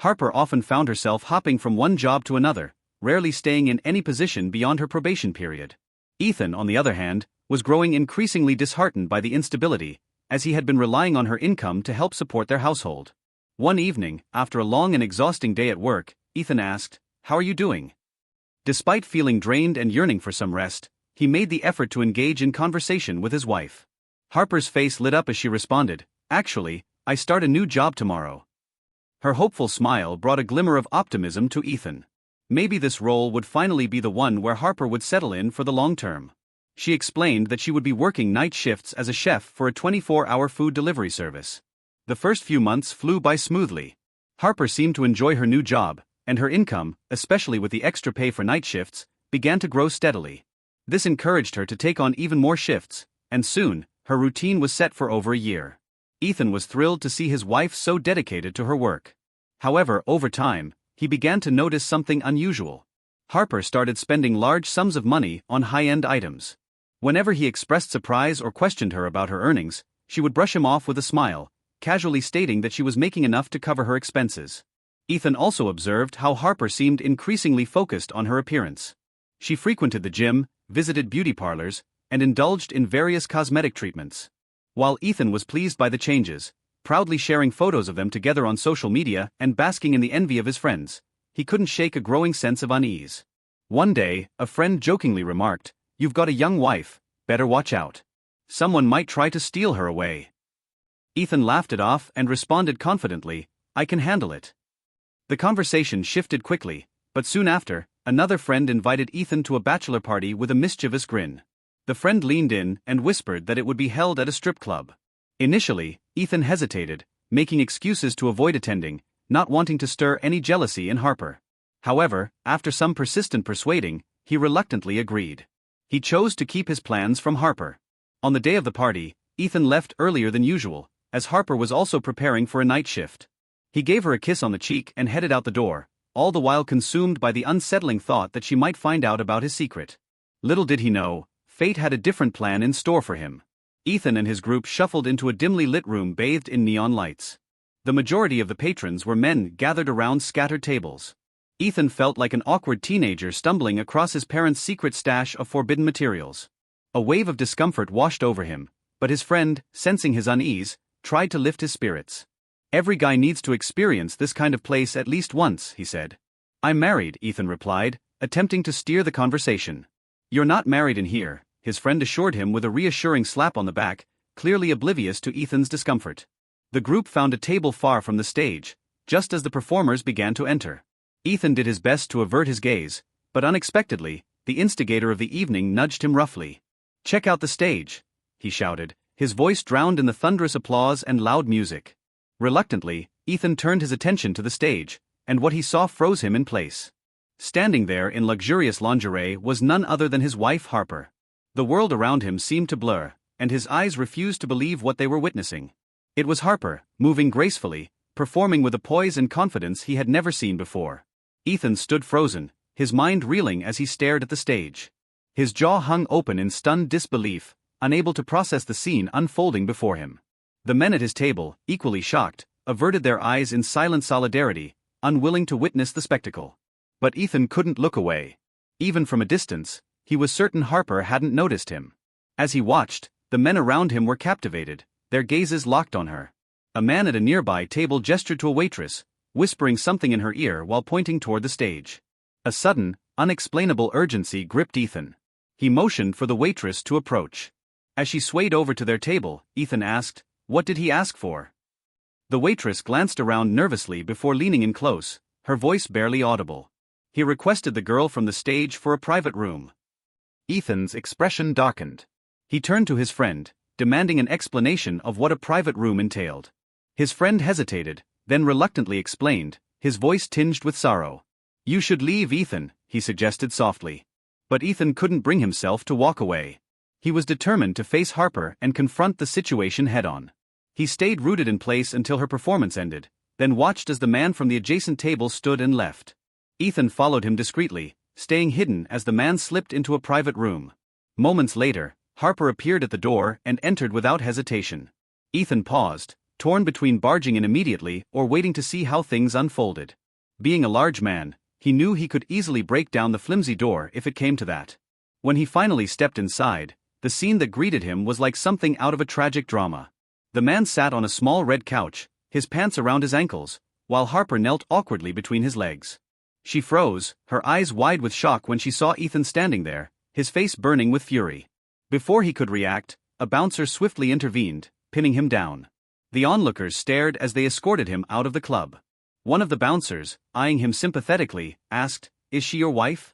Harper often found herself hopping from one job to another, rarely staying in any position beyond her probation period. Ethan, on the other hand, was growing increasingly disheartened by the instability, as he had been relying on her income to help support their household. One evening, after a long and exhausting day at work, Ethan asked, "How are you doing?" Despite feeling drained and yearning for some rest, he made the effort to engage in conversation with his wife. Harper's face lit up as she responded, "Actually, I start a new job tomorrow." Her hopeful smile brought a glimmer of optimism to Ethan. Maybe this role would finally be the one where Harper would settle in for the long term. She explained that she would be working night shifts as a chef for a 24-hour food delivery service. The first few months flew by smoothly. Harper seemed to enjoy her new job, and her income, especially with the extra pay for night shifts, began to grow steadily. This encouraged her to take on even more shifts, and soon, her routine was set for over a year. Ethan was thrilled to see his wife so dedicated to her work. However, over time, he began to notice something unusual. Harper started spending large sums of money on high-end items. Whenever he expressed surprise or questioned her about her earnings, she would brush him off with a smile, casually stating that she was making enough to cover her expenses. Ethan also observed how Harper seemed increasingly focused on her appearance. She frequented the gym, visited beauty parlors, and indulged in various cosmetic treatments. While Ethan was pleased by the changes, proudly sharing photos of them together on social media and basking in the envy of his friends, he couldn't shake a growing sense of unease. One day, a friend jokingly remarked, "You've got a young wife, better watch out. Someone might try to steal her away." Ethan laughed it off and responded confidently, "I can handle it." The conversation shifted quickly, but soon after, another friend invited Ethan to a bachelor party with a mischievous grin. The friend leaned in and whispered that it would be held at a strip club. Initially, Ethan hesitated, making excuses to avoid attending, not wanting to stir any jealousy in Harper. However, after some persistent persuading, he reluctantly agreed. He chose to keep his plans from Harper. On the day of the party, Ethan left earlier than usual, as Harper was also preparing for a night shift. He gave her a kiss on the cheek and headed out the door, all the while consumed by the unsettling thought that she might find out about his secret. Little did he know, fate had a different plan in store for him. Ethan and his group shuffled into a dimly lit room bathed in neon lights. The majority of the patrons were men gathered around scattered tables. Ethan felt like an awkward teenager stumbling across his parents' secret stash of forbidden materials. A wave of discomfort washed over him, but his friend, sensing his unease, tried to lift his spirits. "Every guy needs to experience this kind of place at least once," he said. "I'm married," Ethan replied, attempting to steer the conversation. "You're not married in here," his friend assured him with a reassuring slap on the back, clearly oblivious to Ethan's discomfort. The group found a table far from the stage, just as the performers began to enter. Ethan did his best to avert his gaze, but unexpectedly, the instigator of the evening nudged him roughly. "Check out the stage," he shouted, his voice drowned in the thunderous applause and loud music. Reluctantly, Ethan turned his attention to the stage, and what he saw froze him in place. Standing there in luxurious lingerie was none other than his wife Harper. The world around him seemed to blur, and his eyes refused to believe what they were witnessing. It was Harper, moving gracefully, performing with a poise and confidence he had never seen before. Ethan stood frozen, his mind reeling as he stared at the stage. His jaw hung open in stunned disbelief, unable to process the scene unfolding before him. The men at his table, equally shocked, averted their eyes in silent solidarity, unwilling to witness the spectacle. But Ethan couldn't look away. Even from a distance, he was certain Harper hadn't noticed him. As he watched, the men around him were captivated, their gazes locked on her. A man at a nearby table gestured to a waitress, whispering something in her ear while pointing toward the stage. A sudden, unexplainable urgency gripped Ethan. He motioned for the waitress to approach. As she swayed over to their table, Ethan asked, "What did he ask for?" The waitress glanced around nervously before leaning in close, her voice barely audible. "He requested the girl from the stage for a private room." Ethan's expression darkened. He turned to his friend, demanding an explanation of what a private room entailed. His friend hesitated, then reluctantly explained, his voice tinged with sorrow. "You should leave, Ethan," he suggested softly. But Ethan couldn't bring himself to walk away. He was determined to face Harper and confront the situation head-on. He stayed rooted in place until her performance ended, then watched as the man from the adjacent table stood and left. Ethan followed him discreetly, staying hidden as the man slipped into a private room. Moments later, Harper appeared at the door and entered without hesitation. Ethan paused, torn between barging in immediately or waiting to see how things unfolded. Being a large man, he knew he could easily break down the flimsy door if it came to that. When he finally stepped inside, the scene that greeted him was like something out of a tragic drama. The man sat on a small red couch, his pants around his ankles, while Harper knelt awkwardly between his legs. She froze, her eyes wide with shock when she saw Ethan standing there, his face burning with fury. Before he could react, a bouncer swiftly intervened, pinning him down. The onlookers stared as they escorted him out of the club. One of the bouncers, eyeing him sympathetically, asked, "Is she your wife?"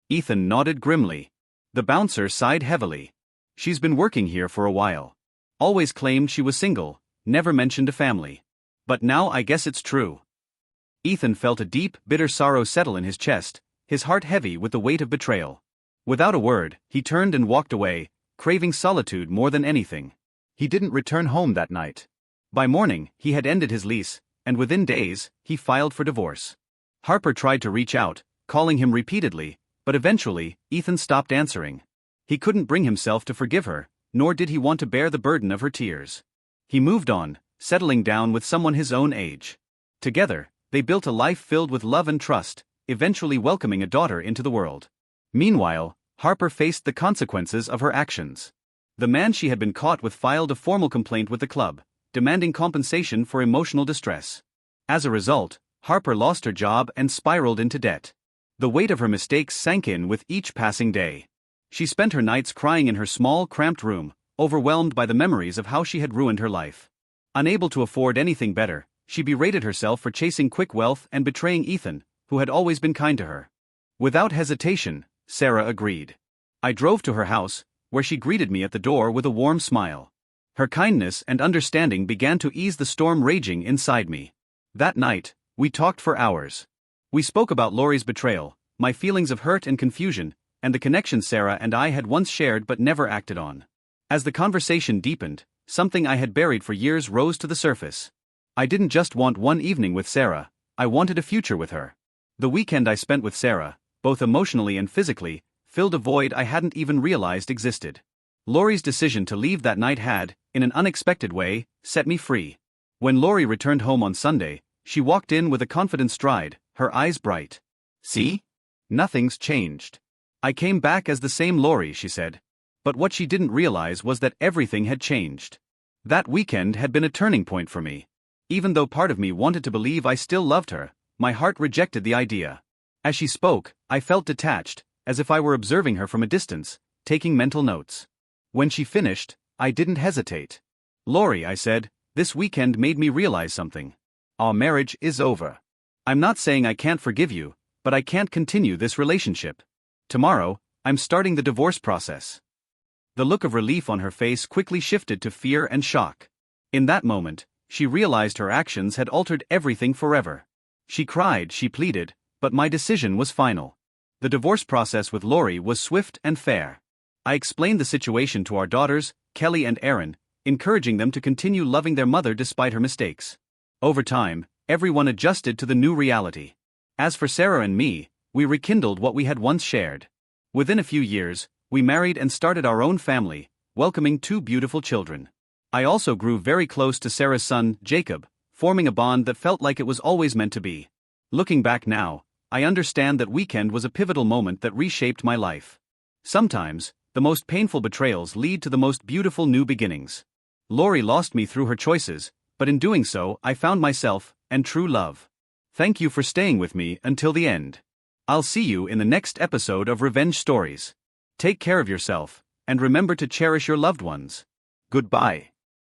Ethan nodded grimly. The bouncer sighed heavily. "She's been working here for a while. Always claimed she was single, never mentioned a family. But now I guess it's true." Ethan felt a deep, bitter sorrow settle in his chest, his heart heavy with the weight of betrayal. Without a word, he turned and walked away, craving solitude more than anything. He didn't return home that night. By morning, he had ended his lease, and within days, he filed for divorce. Harper tried to reach out, calling him repeatedly, but eventually, Ethan stopped answering. He couldn't bring himself to forgive her, nor did he want to bear the burden of her tears. He moved on, settling down with someone his own age. Together, they built a life filled with love and trust, eventually welcoming a daughter into the world. Meanwhile, Harper faced the consequences of her actions. The man she had been caught with filed a formal complaint with the club, demanding compensation for emotional distress. As a result, Harper lost her job and spiraled into debt. The weight of her mistakes sank in with each passing day. She spent her nights crying in her small, cramped room, overwhelmed by the memories of how she had ruined her life. Unable to afford anything better, she berated herself for chasing quick wealth and betraying Ethan, who had always been kind to her. Without hesitation, Sarah agreed. I drove to her house, where she greeted me at the door with a warm smile. Her kindness and understanding began to ease the storm raging inside me. That night, we talked for hours. We spoke about Laurie's betrayal, my feelings of hurt and confusion, and the connection Sarah and I had once shared but never acted on. As the conversation deepened, something I had buried for years rose to the surface. I didn't just want one evening with Sarah, I wanted a future with her. The weekend I spent with Sarah, both emotionally and physically, filled a void I hadn't even realized existed. Laurie's decision to leave that night had, in an unexpected way, set me free. When Laurie returned home on Sunday, she walked in with a confident stride, her eyes bright. "See? Nothing's changed. I came back as the same Laurie," she said. But what she didn't realize was that everything had changed. That weekend had been a turning point for me. Even though part of me wanted to believe I still loved her, my heart rejected the idea. As she spoke, I felt detached, as if I were observing her from a distance, taking mental notes. When she finished, I didn't hesitate. "Laurie," I said, "this weekend made me realize something. Our marriage is over. I'm not saying I can't forgive you, but I can't continue this relationship. Tomorrow, I'm starting the divorce process." The look of relief on her face quickly shifted to fear and shock. In that moment, she realized her actions had altered everything forever. She cried, she pleaded, but my decision was final. The divorce process with Laurie was swift and fair. I explained the situation to our daughters, Kelly and Erin, encouraging them to continue loving their mother despite her mistakes. Over time, everyone adjusted to the new reality. As for Sarah and me, we rekindled what we had once shared. Within a few years, we married and started our own family, welcoming 2 beautiful children. I also grew very close to Sarah's son, Jacob, forming a bond that felt like it was always meant to be. Looking back now, I understand that weekend was a pivotal moment that reshaped my life. Sometimes, the most painful betrayals lead to the most beautiful new beginnings. Laurie lost me through her choices, but in doing so, I found myself, and true love. Thank you for staying with me until the end. I'll see you in the next episode of Revenge Stories. Take care of yourself, and remember to cherish your loved ones. Goodbye.